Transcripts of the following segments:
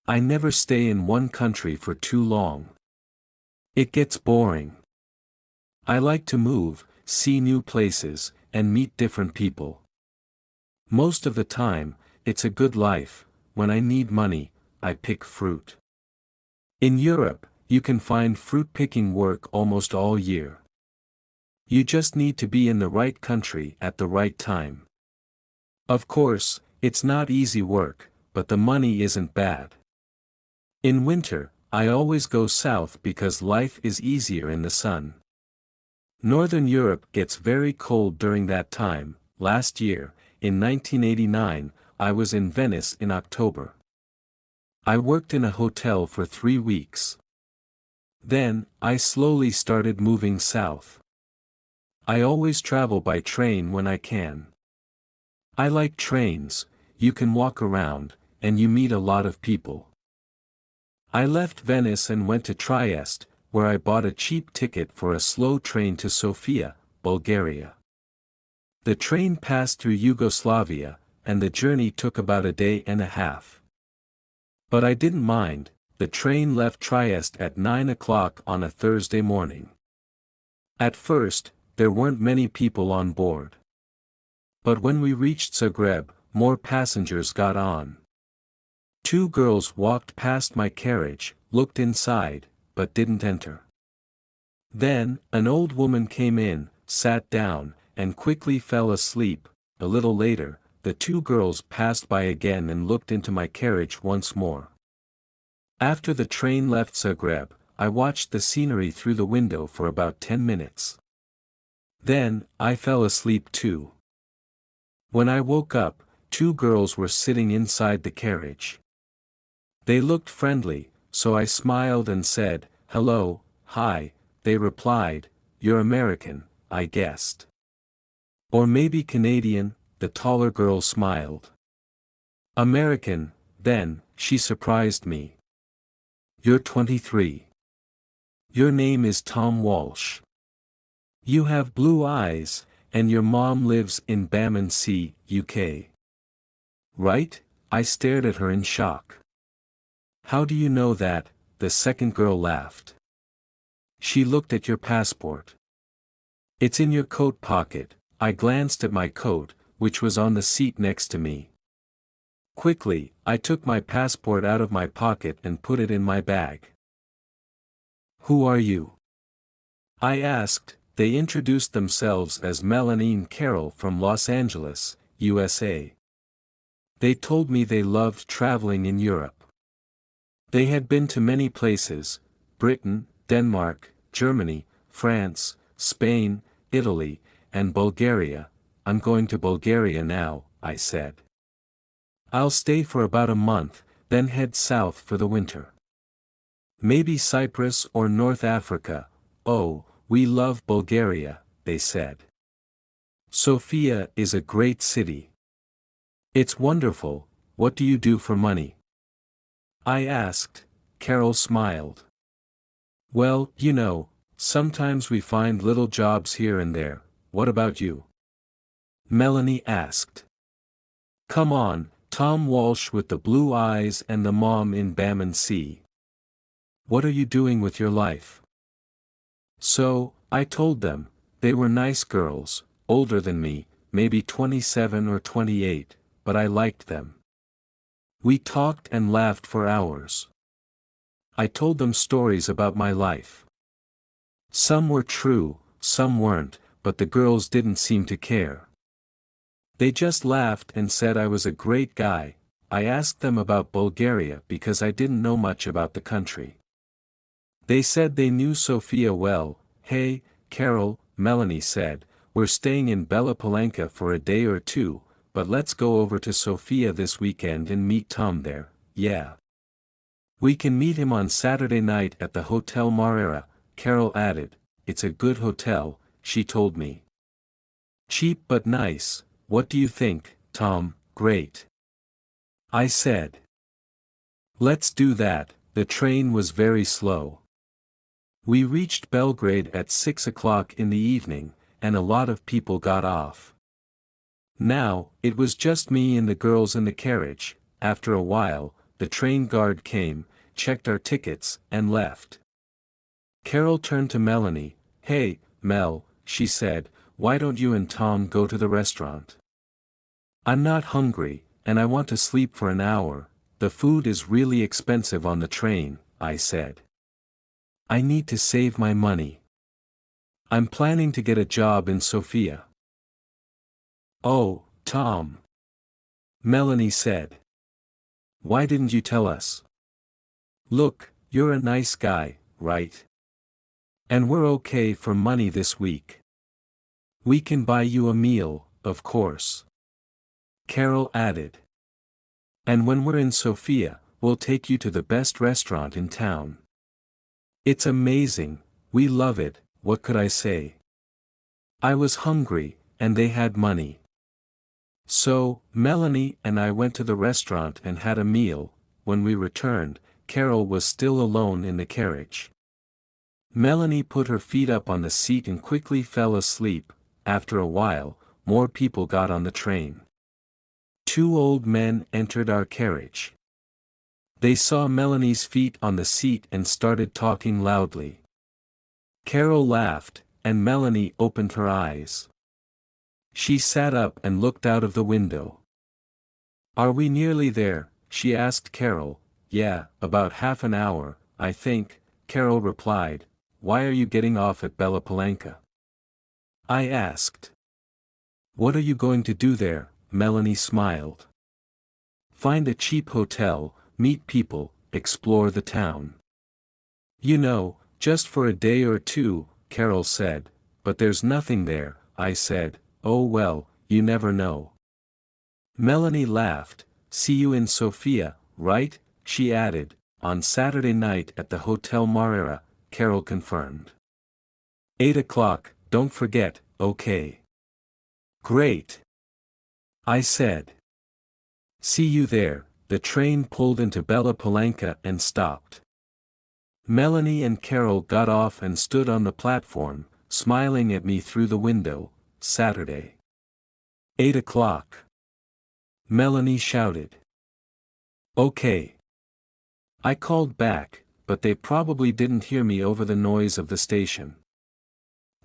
I never stay in one country for too long. It gets boring. I like to move, see new places, and meet different people. Most of the time, it's a good life. When I need money, I pick fruit. In Europe, you can find fruit picking work almost all year. You just need to be in the right country at the right time. Of course, it's not easy work, but the money isn't bad. In winter, I always go south because life is easier in the sun. Northern Europe gets very cold during that time. Last year, in 1989, I was in Venice in October. I worked in a hotel for 3 weeks. Then, I slowly started moving south. I always travel by train when I can. I like trains, you can walk around, and you meet a lot of people. I left Venice and went to Trieste, where I bought a cheap ticket for a slow train to Sofia, Bulgaria. The train passed through Yugoslavia, and the journey took about a day and a half. But I didn't mind. The train left Trieste at 9 o'clock on a Thursday morning. At first, there weren't many people on board. But when we reached Zagreb, more passengers got on. 2 girls walked past my carriage, looked inside, but didn't enter. Then, an old woman came in, sat down, and quickly fell asleep. A little later, the 2 girls passed by again and looked into my carriage once more. After the train left Zagreb, I watched the scenery through the window for about 10 minutes. Then, I fell asleep too. When I woke up, 2 girls were sitting inside the carriage. They looked friendly, so I smiled and said, "Hello, hi." They replied, "You're American, I guessed. Or maybe Canadian." The taller girl smiled. "American." Then, she surprised me. "You're 23. Your name is Tom Walsh. You have blue eyes, and your mom lives in 𝘚𝘌𝘍𝘢, UK. Right?" I stared at her in shock. "How do you know that?" The second girl laughed. "She looked at your passport. It's in your coat pocket." I glanced at my coat, which was on the seat next to me. Quickly, I took my passport out of my pocket and put it in my bag. "Who are you?" I asked. They introduced themselves as Melanie and Carol from Los Angeles, USA. They told me they loved traveling in Europe. They had been to many places: Britain, Denmark, Germany, France, Spain, Italy, and Bulgaria. "I'm going to Bulgaria now," I said. "I'll stay for about a month, then head south for the winter. Maybe Cyprus or North Africa." "Oh, we love Bulgaria," they said. "Sofia is a great city. It's wonderful." "What do you do for money?" I asked. Carol smiled. "Well, you know, sometimes we find little jobs here and there. What about you?" Melanie asked. "Come on, Tom Walsh with the blue eyes and the mom in 𝘚𝘌𝘍𝘢. What are you doing with your life?" So, I told them. They were nice girls, older than me, maybe 27 or 28, but I liked them. We talked and laughed for hours. I told them stories about my life. Some were true, some weren't, but the girls didn't seem to care. They just laughed and said I was a great guy. I asked them about Bulgaria because I didn't know much about the country. They said they knew Sofia well. "Hey, Carol," Melanie said, "we're staying in Bela Palanka for a day or 2, but let's go over to Sofia this weekend and meet Tom there." "Yeah. We can meet him on Saturday night at the Hotel Marera," Carol added. "It's a good hotel," she told me. "Cheap but nice. What do you think, Tom?" "Great," I said. "Let's do that." The train was very slow. We reached Belgrade at 6 o'clock in the evening, and a lot of people got off. Now, it was just me and the girls in the carriage. After a while, the train guard came, checked our tickets, and left. Carol turned to Melanie. "Hey, Mel," she said, "why don't you and Tom go to the restaurant?" "I'm not hungry, and I want to sleep for an hour. The food is really expensive on the train," I said. "I need to save my money. I'm planning to get a job in Sofia." "Oh, Tom," Melanie said. "Why didn't you tell us? Look, you're a nice guy, right? And we're okay for money this week. We can buy you a meal, of course," Carol added. "And when we're in Sofia, we'll take you to the best restaurant in town. It's amazing, we love it." What could I say? I was hungry, and they had money. So, Melanie and I went to the restaurant and had a meal. When we returned, Carol was still alone in the carriage. Melanie put her feet up on the seat and quickly fell asleep. After a while, more people got on the train. 2 old men entered our carriage. They saw Melanie's feet on the seat and started talking loudly. Carol laughed, and Melanie opened her eyes. She sat up and looked out of the window. "Are we nearly there?" she asked Carol. "Yeah, about half an hour, I think," Carol replied. "Why are you getting off at 𝘓𝘓𝘓𝘓?" I asked. "What are you going to do there?" Melanie smiled. "Find a cheap hotel, meet people, explore the town. You know, just for a day or two," Carol said. "But there's nothing there," I said. "Oh well, you never know." Melanie laughed. "See you in Sofia, right?" she added. "On Saturday night at the Hotel 𝘓𝘓𝘓, Carol confirmed. 8 o'clock, don't forget, okay?" "Great," I said. "See you there." The train pulled into 𝘓𝘓𝘓𝘓 and stopped. Melanie and Carol got off and stood on the platform, smiling at me through the window. "Saturday. 8 o'clock. Melanie shouted. "Okay." I called back, but they probably didn't hear me over the noise of the station.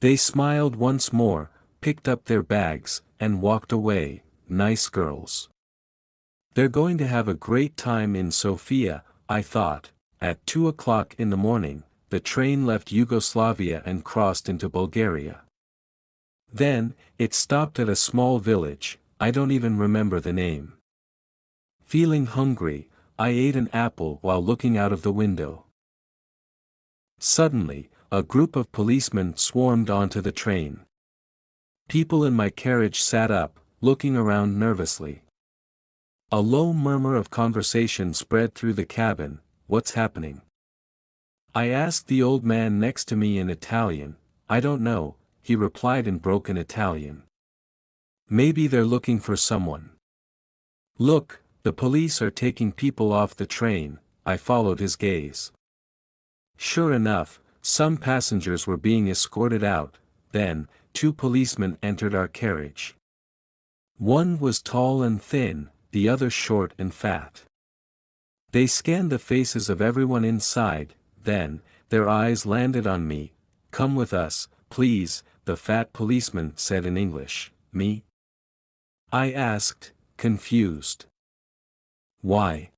They smiled once more, picked up their bags, and walked away. Nice girls. They're going to have a great time in Sofia, I thought. At 2 o'clock in the morning, the train left Yugoslavia and crossed into Bulgaria. Then, it stopped at a small village, I don't even remember the name. Feeling hungry, I ate an apple while looking out of the window. Suddenly, a group of policemen swarmed onto the train. People in my carriage sat up, looking around nervously. A low murmur of conversation spread through the cabin. "What's happening?" I asked the old man next to me in Italian. "I don't know," he replied in broken Italian. "Maybe they're looking for someone." "Look, the police are taking people off the train," I followed his gaze. Sure enough, some passengers were being escorted out. Then, 2 policemen entered our carriage. One was tall and thin, the other short and fat. They scanned the faces of everyone inside, then, their eyes landed on me. "Come with us, please," the fat policeman said in English. "Me?" I asked, confused. "Why?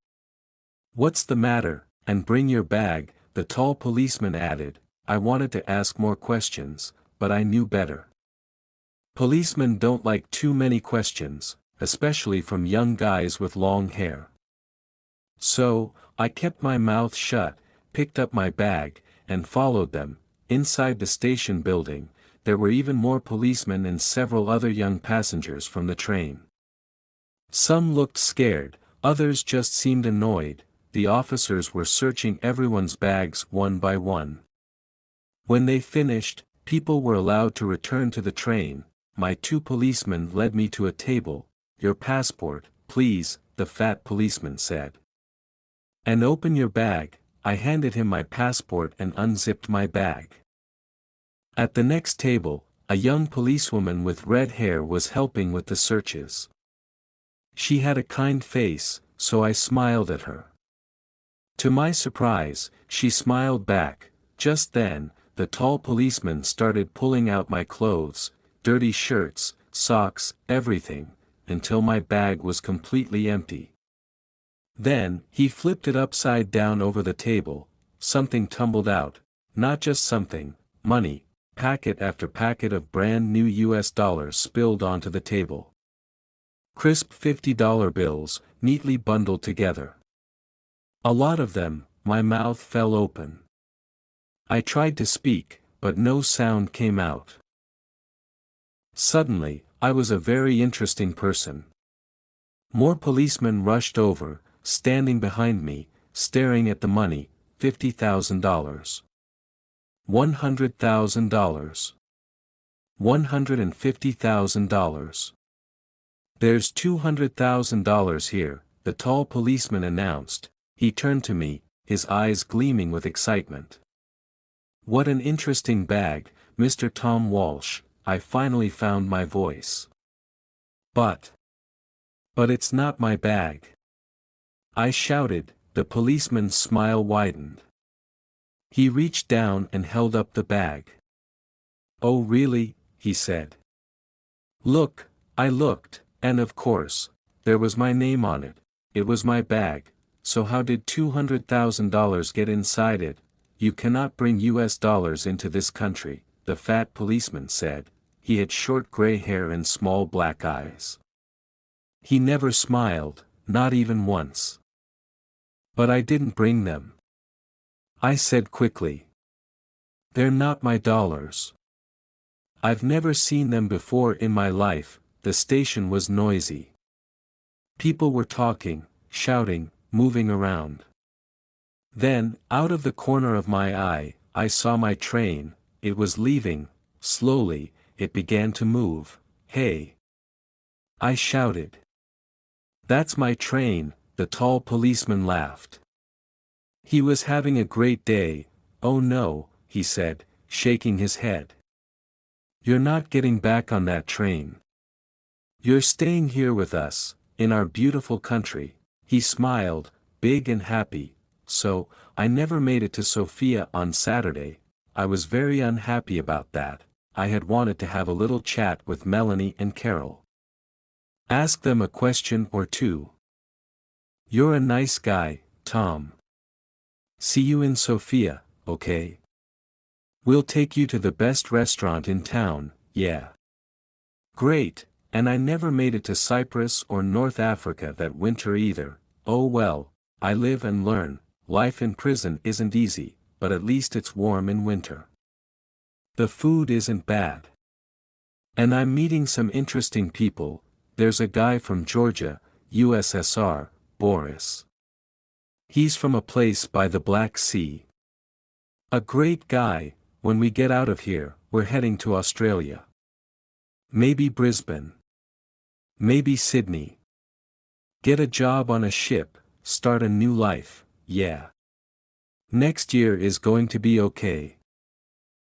What's the matter? And bring your bag," the tall policeman added. I wanted to ask more questions, but I knew better. Policemen don't like too many questions, especially from young guys with long hair. So, I kept my mouth shut, picked up my bag, and followed them. Inside the station building, there were even more policemen and several other young passengers from the train. Some looked scared, others just seemed annoyed. The officers were searching everyone's bags one by one. When they finished, people were allowed to return to the train. My 2 policemen led me to a table. "Your passport, please," the fat policeman said. "And open your bag." I handed him my passport and unzipped my bag. At the next table, a young policewoman with red hair was helping with the searches. She had a kind face, so I smiled at her. To my surprise, she smiled back. Just then, the tall policeman started pulling out my clothes, dirty shirts, socks, everything, until my bag was completely empty. Then, he flipped it upside down over the table. Something tumbled out. Not just something, money. Packet after packet of brand new US dollars spilled onto the table. Crisp $50 bills, neatly bundled together. A lot of them. My mouth fell open. I tried to speak, but no sound came out. Suddenly, I was a very interesting person. More policemen rushed over, standing behind me, staring at the money. $50,000. $100,000. $150,000. There's $200,000 here, the tall policeman announced. He turned to me, his eyes gleaming with excitement. What an interesting bag, Mr. Tom Walsh. I finally found my voice. But it's not my bag. I shouted. The policeman's smile widened. He reached down and held up the bag. Oh really? He said. Look. I looked, and of course, there was my name on it. It was my bag. So how did $200,000 get inside it? You cannot bring US dollars into this country, the fat policeman said. He had short gray hair and small black eyes. He never smiled, not even once. But I didn't bring them. I said quickly. They're not my dollars. I've never seen them before in my life. The station was noisy. People were talking, shouting, moving around. Then, out of the corner of my eye, I saw my train. It was leaving. Slowly, it began to move. Hey! I shouted. That's my train, the tall policeman laughed. He was having a great day. Oh no, he said, shaking his head. You're not getting back on that train. You're staying here with us, in our beautiful country. He smiled, big and happy. So, I never made it to Sofia on Saturday. I was very unhappy about that. I had wanted to have a little chat with Melanie and Carol. Ask them a question or two. You're a nice guy, Tom. See you in Sofia, okay? We'll take you to the best restaurant in town, yeah. Great, and I never made it to Cyprus or North Africa that winter either. Oh well, I live and learn. Life in prison isn't easy, but at least it's warm in winter. The food isn't bad. And I'm meeting some interesting people. There's a guy from Georgia, USSR, Boris. He's from a place by the Black Sea. A great guy. When we get out of here, we're heading to Australia. Maybe Brisbane. Maybe Sydney. Get a job on a ship, start a new life, yeah. Next year is going to be okay.